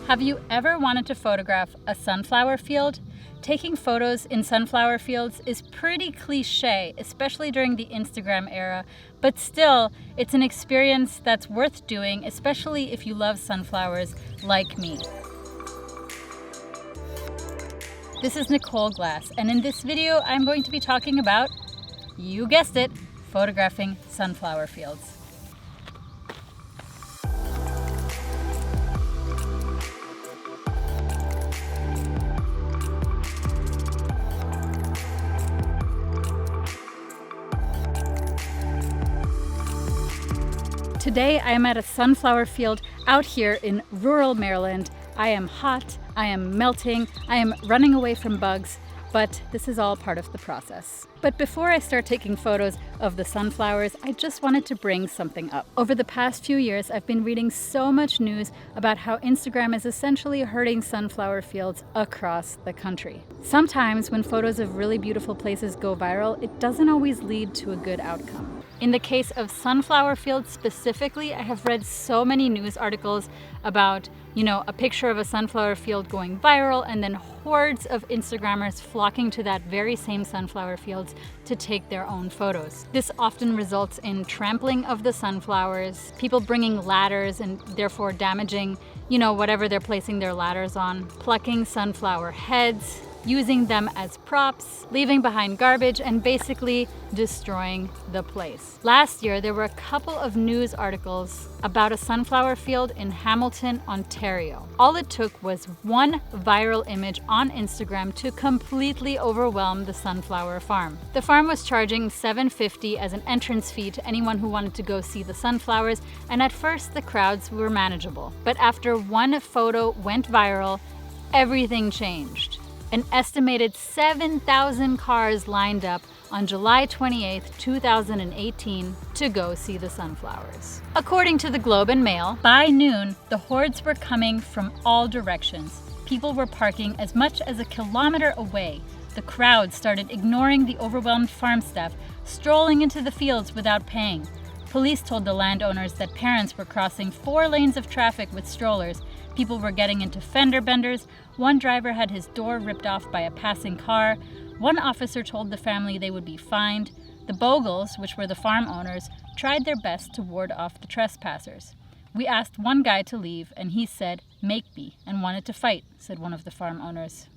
Have you ever wanted to photograph a sunflower field? Taking photos in sunflower fields is pretty cliche, especially during the Instagram era, but still, it's an experience that's worth doing, especially if you love sunflowers like me. This is Nicole Glass, and in this video, I'm going to be talking about, you guessed it, photographing sunflower fields. Today I am at a sunflower field out here in rural Maryland. I am hot, I am melting, I am running away from bugs, but this is all part of the process. But before I start taking photos of the sunflowers, I just wanted to bring something up. Over the past few years, I've been reading so much news about how Instagram is essentially hurting sunflower fields across the country. Sometimes when photos of really beautiful places go viral, it doesn't always lead to a good outcome. In the case of sunflower fields specifically, I have read so many news articles about, a picture of a sunflower field going viral and then hordes of Instagrammers flocking to that very same sunflower fields to take their own photos. This often results in trampling of the sunflowers, people bringing ladders and therefore damaging, whatever they're placing their ladders on, plucking sunflower heads, using them as props, leaving behind garbage, and basically destroying the place. Last year, there were a couple of news articles about a sunflower field in Hamilton, Ontario. All it took was one viral image on Instagram to completely overwhelm the sunflower farm. The farm was charging $7.50 as an entrance fee to anyone who wanted to go see the sunflowers, and at first the crowds were manageable. But after one photo went viral, everything changed. An estimated 7,000 cars lined up on July 28, 2018 to go see the sunflowers. According to the Globe and Mail, by noon, the hordes were coming from all directions. People were parking as much as a kilometer away. The crowd started ignoring the overwhelmed farm staff, strolling into the fields without paying. Police told the landowners that parents were crossing 4 lanes of traffic with strollers. People were getting into fender benders. One driver had his door ripped off by a passing car. One officer told the family they would be fined. The Bogles, which were the farm owners, tried their best to ward off the trespassers. We asked one guy to leave, and he said, "Make me," and wanted to fight, said one of the farm owners.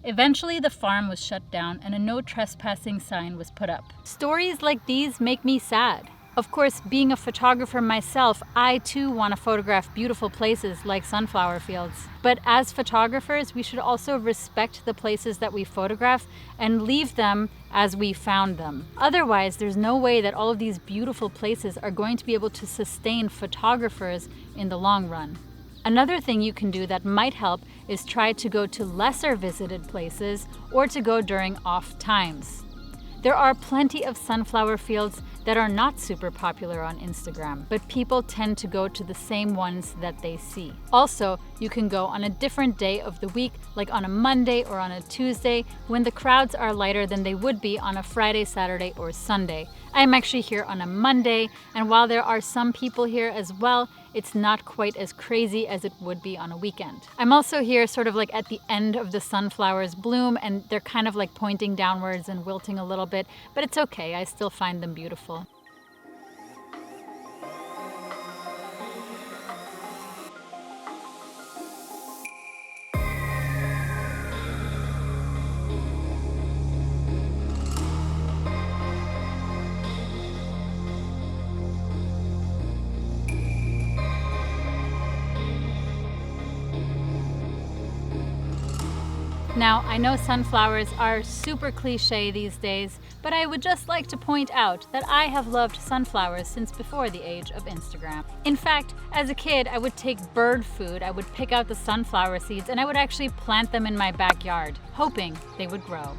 Eventually, the farm was shut down and a no trespassing sign was put up. Stories like these make me sad. Of course, being a photographer myself, I too want to photograph beautiful places like sunflower fields. But as photographers, we should also respect the places that we photograph and leave them as we found them. Otherwise, there's no way that all of these beautiful places are going to be able to sustain photographers in the long run. Another thing you can do that might help is try to go to lesser visited places or to go during off times. There are plenty of sunflower fields that are not super popular on Instagram, but people tend to go to the same ones that they see. Also, you can go on a different day of the week, like on a Monday or on a Tuesday, when the crowds are lighter than they would be on a Friday, Saturday, or Sunday. I'm actually here on a Monday, and while there are some people here as well, it's not quite as crazy as it would be on a weekend. I'm also here sort of like at the end of the sunflowers bloom, and they're kind of like pointing downwards and wilting a little bit, but it's okay, I still find them beautiful. Now, I know sunflowers are super cliche these days, but I would just like to point out that I have loved sunflowers since before the age of Instagram. In fact, as a kid, I would take bird food, I would pick out the sunflower seeds, and I would actually plant them in my backyard, hoping they would grow.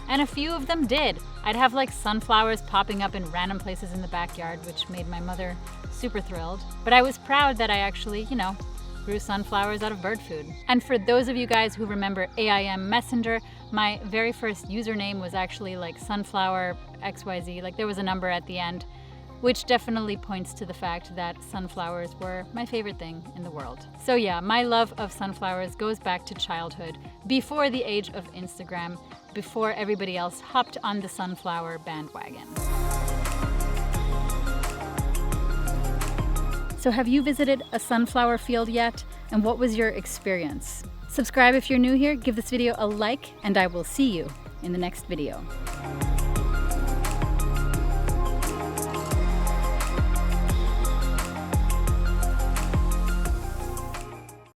And a few of them did. I'd have like sunflowers popping up in random places in the backyard, which made my mother super thrilled. But I was proud that I actually, grew sunflowers out of bird food. And for those of you guys who remember AIM Messenger, my very first username was actually like sunflower XYZ, like there was a number at the end. which definitely points to the fact that sunflowers were my favorite thing in the world. So yeah, my love of sunflowers goes back to childhood, before the age of Instagram, before everybody else hopped on the sunflower bandwagon. So have you visited a sunflower field yet? And what was your experience? Subscribe if you're new here, give this video a like, and I will see you in the next video.